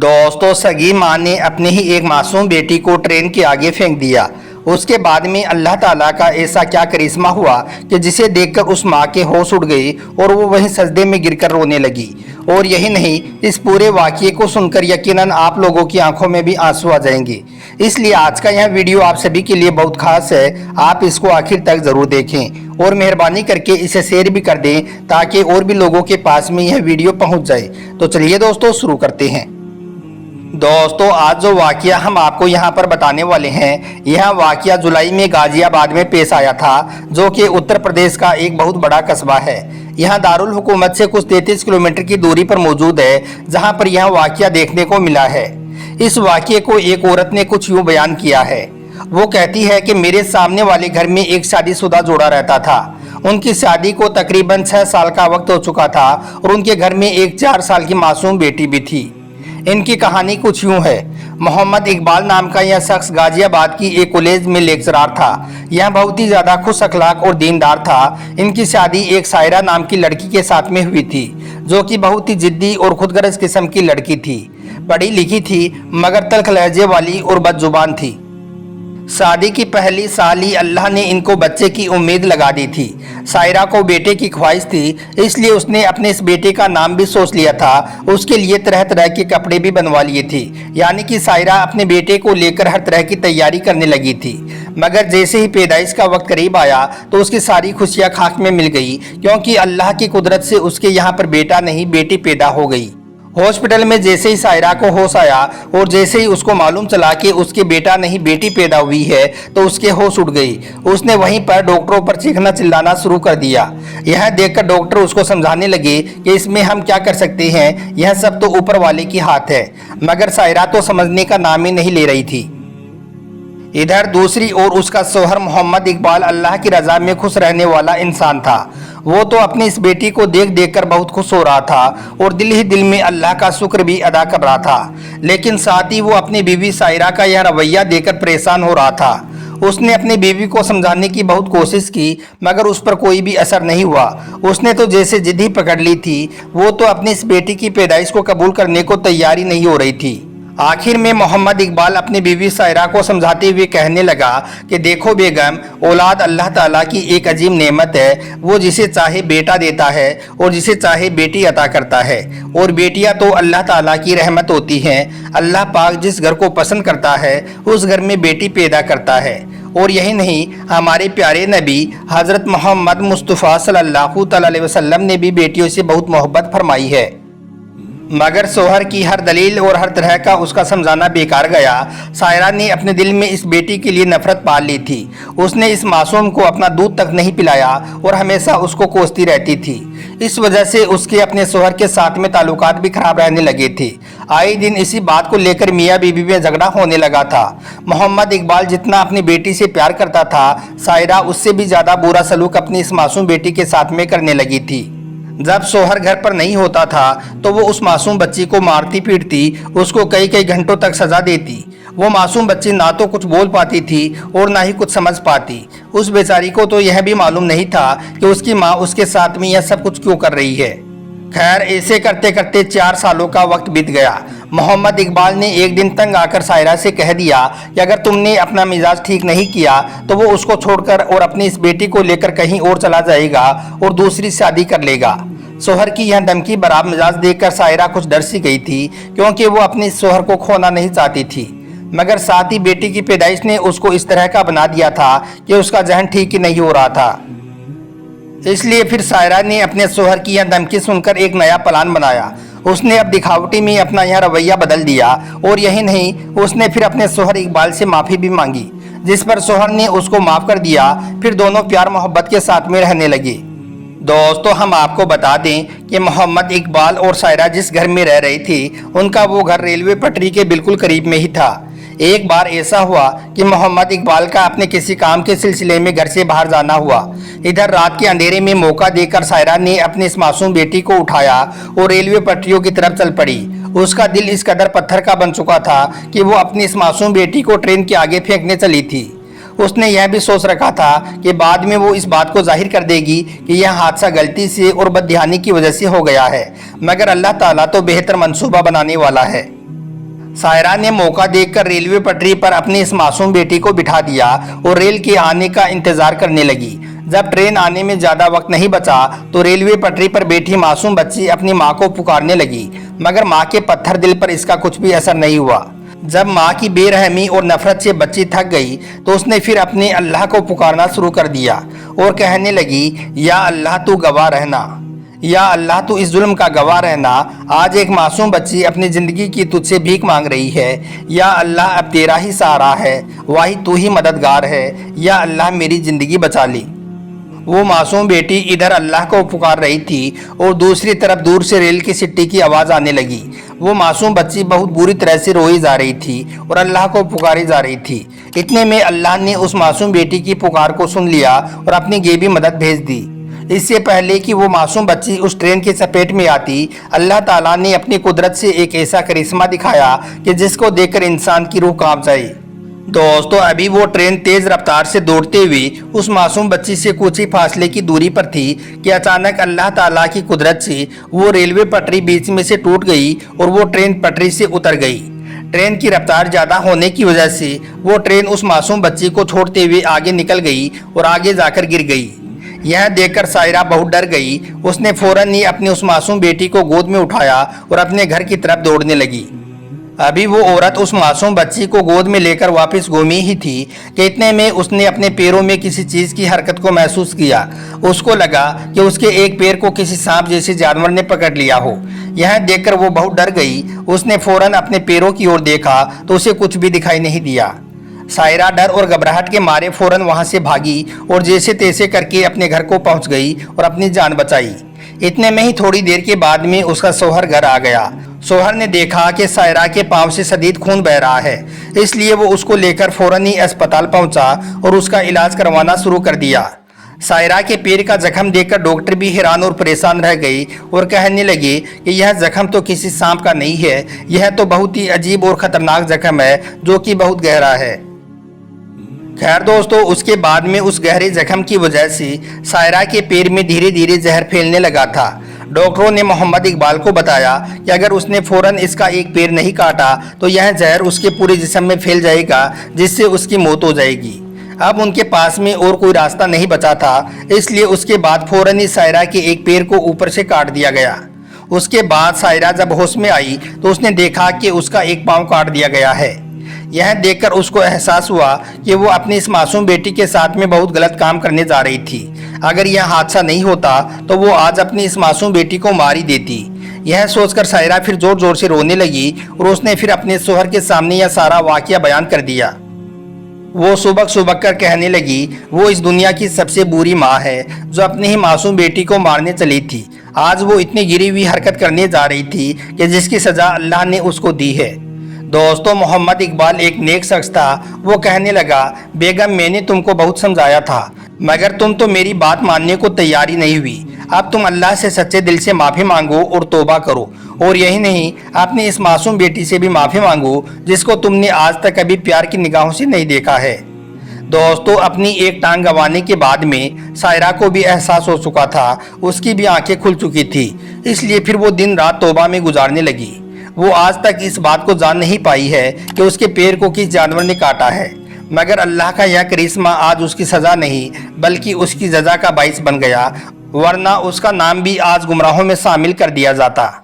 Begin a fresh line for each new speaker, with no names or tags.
दोस्तों, सगी माँ ने अपनी ही एक मासूम बेटी को ट्रेन के आगे फेंक दिया। उसके बाद में अल्लाह ताला का ऐसा क्या करिश्मा हुआ कि जिसे देखकर उस माँ के होश उड़ गई और वो वहीं सजदे में गिरकर रोने लगी। और यही नहीं, इस पूरे वाक़ये को सुनकर यकीनन आप लोगों की आंखों में भी आंसू आ जाएंगे। इसलिए आज का यह वीडियो आप सभी के लिए बहुत खास है। आप इसको आखिर तक ज़रूर देखें और मेहरबानी करके इसे शेयर भी कर दें ताकि और भी लोगों के पास में यह वीडियो पहुँच जाए। तो चलिए दोस्तों, शुरू करते हैं। दोस्तों, आज जो वाकया हम आपको यहाँ पर बताने वाले हैं, यह वाकया जुलाई में गाजियाबाद में पेश आया था, जो कि उत्तर प्रदेश का एक बहुत बड़ा कस्बा है। यह दारुल हुकूमत से कुछ 33 किलोमीटर की दूरी पर मौजूद है, जहाँ पर यह वाकया देखने को मिला है। इस वाकये को एक औरत ने कुछ यूँ बयान किया है। वो कहती है कि मेरे सामने वाले घर में एक शादीशुदा जोड़ा रहता था। उनकी शादी को तकरीबन 6 साल का वक्त हो चुका था और उनके घर में एक 4 साल की मासूम बेटी भी थी। इनकी कहानी कुछ यूं है। मोहम्मद इकबाल नाम का यह शख्स गाजियाबाद की एक कॉलेज में लेक्चरर था। यह बहुत ही ज़्यादा खुश अखलाक और दीनदार था। इनकी शादी एक सायरा नाम की लड़की के साथ में हुई थी, जो कि बहुत ही जिद्दी और खुदगर्ज किस्म की लड़की थी। पढ़ी लिखी थी मगर तल्ख लहजे वाली और बदजुबान थी। शादी की पहली साल ही अल्लाह ने इनको बच्चे की उम्मीद लगा दी थी। सायरा को बेटे की ख्वाहिश थी, इसलिए उसने अपने इस बेटे का नाम भी सोच लिया था। उसके लिए तरह तरह के कपड़े भी बनवा लिए थे। यानी कि सायरा अपने बेटे को लेकर हर तरह की तैयारी करने लगी थी। मगर जैसे ही पैदाइश का वक्त करीब आया तो उसकी सारी खुशियां खाक में मिल गई, क्योंकि अल्लाह की कुदरत से उसके यहाँ पर बेटा नहीं बेटी पैदा हो गई। हॉस्पिटल में जैसे ही सायरा को होश आया और जैसे ही उसको मालूम चला कि उसके बेटा नहीं बेटी पैदा हुई है, तो उसके होश उड़ गई। उसने वहीं पर डॉक्टरों पर चीखना चिल्लाना शुरू कर दिया। यह देखकर डॉक्टर उसको समझाने लगे कि इसमें हम क्या कर सकते हैं, यह सब तो ऊपर वाले की हाथ है। मगर सायरा तो समझने का नाम ही नहीं ले रही थी। इधर दूसरी ओर उसका शौहर मोहम्मद इकबाल अल्लाह की रजा में खुश रहने वाला इंसान था। वो तो अपनी इस बेटी को देख देख कर बहुत खुश हो रहा था और दिल ही दिल में अल्लाह का शुक्र भी अदा कर रहा था। लेकिन साथ ही वो अपनी बीवी सायरा का यह रवैया देखकर परेशान हो रहा था। उसने अपनी बीवी को समझाने की बहुत कोशिश की, मगर उस पर कोई भी असर नहीं हुआ। उसने तो जैसे जिद ही पकड़ ली थी। वो तो अपनी इस बेटी की पैदाइश को कबूल करने को तैयार ही नहीं हो रही थी। आखिर में मोहम्मद इकबाल अपनी बीवी सायरा को समझाते हुए कहने लगा कि देखो बेगम, औलाद अल्लाह ताला की एक अजीम नेमत है। वो जिसे चाहे बेटा देता है और जिसे चाहे बेटी अता करता है। और बेटियां तो अल्लाह ताला की रहमत होती हैं। अल्लाह पाक जिस घर को पसंद करता है उस घर में बेटी पैदा करता है। और यही नहीं, हमारे प्यारे नबी हज़रत मोहम्मद मुस्तफ़ा सल्लल्लाहु अलैहि वसल्लम ने भी बेटियों से बहुत मोहब्बत फरमाई है। मगर शौहर की हर दलील और हर तरह का उसका समझाना बेकार गया। सायरा ने अपने दिल में इस बेटी के लिए नफरत पाल ली थी। उसने इस मासूम को अपना दूध तक नहीं पिलाया और हमेशा उसको कोसती रहती थी। इस वजह से उसके अपने शौहर के साथ में ताल्लुकात भी खराब रहने लगे थे। आए दिन इसी बात को लेकर मियाँ बीवी में झगड़ा होने लगा था। मोहम्मद इकबाल जितना अपनी बेटी से प्यार करता था, सायरा उससे भी ज़्यादा बुरा सलूक अपनी इस मासूम बेटी के साथ में करने लगी थी। जब शौहर घर पर नहीं होता था तो वो उस मासूम बच्ची को मारती पीटती, उसको कई कई घंटों तक सजा देती। वो मासूम बच्ची ना तो कुछ बोल पाती थी और ना ही कुछ समझ पाती। उस बेचारी को तो यह भी मालूम नहीं था कि उसकी माँ उसके साथ में यह सब कुछ क्यों कर रही है। खैर, ऐसे करते करते 4 सालों का वक्त बीत गया। मोहम्मद इकबाल ने एक दिन तंग आकर सायरा से कह दिया कि अगर तुमने अपना मिजाज ठीक नहीं किया तो वो उसको छोड़कर और अपनी इस बेटी को लेकर कहीं और चला जाएगा और दूसरी शादी कर लेगा। शौहर की यह धमकी बराब मिजाज देखकर सायरा कुछ डर सी गई थी, क्योंकि वो अपने शौहर को खोना नहीं चाहती थी। मगर साथ ही बेटी की पैदाइश ने उसको इस तरह का बना दिया था कि उसका जहन ठीक ही नहीं हो रहा था। इसलिए फिर सायरा ने अपने शौहर की यह धमकी सुनकर एक नया प्लान बनाया। उसने अब दिखावटी में अपना यह रवैया बदल दिया। और यही नहीं, उसने फिर अपने शौहर इकबाल से माफ़ी भी मांगी, जिस पर शौहर ने उसको माफ़ कर दिया। फिर दोनों प्यार मोहब्बत के साथ में रहने लगे। दोस्तों, हम आपको बता दें कि मोहम्मद इकबाल और सायरा जिस घर में रह रही थी, उनका वो घर रेलवे पटरी के बिल्कुल करीब में ही था। एक बार ऐसा हुआ कि मोहम्मद इकबाल का अपने किसी काम के सिलसिले में घर से बाहर जाना हुआ। इधर रात के अंधेरे में मौका देकर सायरा ने अपनी इस मासूम बेटी को उठाया और रेलवे पटरियों की तरफ चल पड़ी। उसका दिल इस कदर पत्थर का बन चुका था कि वो अपनी इस मासूम बेटी को ट्रेन के आगे फेंकने चली थी। उसने यह भी सोच रखा था कि बाद में वो इस बात को जाहिर कर देगी कि यह हादसा गलती से और बदध्यानी की वजह से हो गया है। मगर अल्लाह ताला तो बेहतर मंसूबा बनाने वाला है। सायरा ने मौका देखकर रेलवे पटरी पर अपनी इस मासूम बेटी को बिठा दिया और रेल के आने का इंतजार करने लगी। जब ट्रेन आने में ज्यादा वक्त नहीं बचा तो रेलवे पटरी पर बैठी मासूम बच्ची अपनी माँ को पुकारने लगी, मगर माँ के पत्थर दिल पर इसका कुछ भी असर नहीं हुआ। जब माँ की बेरहमी और नफरत से बच्ची थक गई तो उसने फिर अपने अल्लाह को पुकारना शुरू कर दिया और कहने लगी, या अल्लाह तू गवाह रहना, या अल्लाह तू इस जुल्म का गवाह रहना। आज एक मासूम बच्ची अपनी ज़िंदगी की तुझसे भीख मांग रही है। या अल्लाह अब तेरा ही सहारा है, वही तू ही मददगार है। या अल्लाह मेरी ज़िंदगी बचा ली। वो मासूम बेटी इधर अल्लाह को पुकार रही थी और दूसरी तरफ दूर से रेल की सिट्टी की आवाज़ आने लगी। वो मासूम बच्ची बहुत बुरी तरह से रोई जा रही थी और अल्लाह को पुकारी जा रही थी। इतने में अल्लाह ने उस मासूम बेटी की पुकार को सुन लिया और अपनी गैबी मदद भेज दी। इससे पहले कि वो मासूम बच्ची उस ट्रेन की चपेट में आती, अल्लाह ताला ने अपनी कुदरत से एक ऐसा करिश्मा दिखाया कि जिसको देखकर इंसान की रूह कांप जाए। दोस्तों, अभी वो ट्रेन तेज रफ्तार से दौड़ते हुए उस मासूम बच्ची से कुछ ही फासले की दूरी पर थी कि अचानक अल्लाह ताला की कुदरत से वो रेलवे पटरी बीच में से टूट गई और वो ट्रेन पटरी से उतर गई। ट्रेन की रफ्तार ज़्यादा होने की वजह से वो ट्रेन उस मासूम बच्ची को छोड़ते हुए आगे निकल गई और आगे जाकर गिर गई। यह देखकर सायरा बहुत डर गई। उसने फौरन ही अपनी उस मासूम बेटी को गोद में उठाया और अपने घर की तरफ दौड़ने लगी। अभी वो औरत उस मासूम बच्ची को गोद में लेकर वापस घूमी ही थी कि इतने में उसने अपने पैरों में किसी चीज़ की हरकत को महसूस किया। उसको लगा कि उसके एक पैर को किसी सांप जैसे जानवर ने पकड़ लिया हो। यह देखकर वो बहुत डर गई। उसने फौरन अपने पैरों की ओर देखा तो उसे कुछ भी दिखाई नहीं दिया। सायरा डर और घबराहट के मारे फौरन वहां से भागी और जैसे तैसे करके अपने घर को पहुंच गई और अपनी जान बचाई। इतने में ही थोड़ी देर के बाद में उसका शौहर घर आ गया। शौहर ने देखा कि सायरा के पांव से शदीद खून बह रहा है, इसलिए वो उसको लेकर फौरन ही अस्पताल पहुंचा और उसका इलाज करवाना शुरू कर दिया। सायरा के पैर का जख्म देखकर डॉक्टर भी हैरान और परेशान रह गई और कहने लगे कि यह जख्म तो किसी सांप का नहीं है, यह तो बहुत ही अजीब और खतरनाक जख्म है जो कि बहुत गहरा है। खैर दोस्तों, उसके बाद में उस गहरे जख्म की वजह से सायरा के पैर में धीरे धीरे जहर फैलने लगा था। डॉक्टरों ने मोहम्मद इकबाल को बताया कि अगर उसने फौरन इसका एक पैर नहीं काटा तो यह जहर उसके पूरे जिस्म में फैल जाएगा, जिससे उसकी मौत हो जाएगी। अब उनके पास में और कोई रास्ता नहीं बचा था, इसलिए उसके बाद फौरन ही सायरा के एक पैर को ऊपर से काट दिया गया। उसके बाद सायरा जब होश में आई तो उसने देखा कि उसका एक पाँव काट दिया गया है। यह देखकर उसको एहसास हुआ कि वो अपनी इस मासूम बेटी के साथ में बहुत गलत काम करने जा रही थी। अगर यह हादसा नहीं होता तो वो आज अपनी इस मासूम बेटी को मार ही देती। यह सोचकर सायरा फिर जोर जोर से रोने लगी और उसने फिर अपने शौहर के सामने यह सारा वाकया बयान कर दिया। वो सुबक सुबक कर कहने लगी, वो इस दुनिया की सबसे बुरी माँ है जो अपनी ही मासूम बेटी को मारने चली थी। आज वो इतनी गिरी हुई हरकत करने जा रही थी कि जिसकी सजा अल्लाह ने उसको दी है। दोस्तों, मोहम्मद इकबाल एक नेक शख्स था। वो कहने लगा, बेगम मैंने तुमको बहुत समझाया था, मगर तुम तो मेरी बात मानने को तैयार ही नहीं हुई। अब तुम अल्लाह से सच्चे दिल से माफ़ी मांगो और तौबा करो, और यही नहीं, अपनी इस मासूम बेटी से भी माफ़ी मांगो जिसको तुमने आज तक कभी प्यार की निगाहों से नहीं देखा है। दोस्तों, अपनी एक टांग गंवाने के बाद में सायरा को भी एहसास हो चुका था, उसकी भी आंखें खुल चुकी थी, इसलिए फिर वो दिन रात तौबा में गुजारने लगी। वो आज तक इस बात को जान नहीं पाई है कि उसके पैर को किस जानवर ने काटा है, मगर अल्लाह का यह करिश्मा आज उसकी सज़ा नहीं बल्कि उसकी जजा का बाइस बन गया, वरना उसका नाम भी आज गुमराहों में शामिल कर दिया जाता।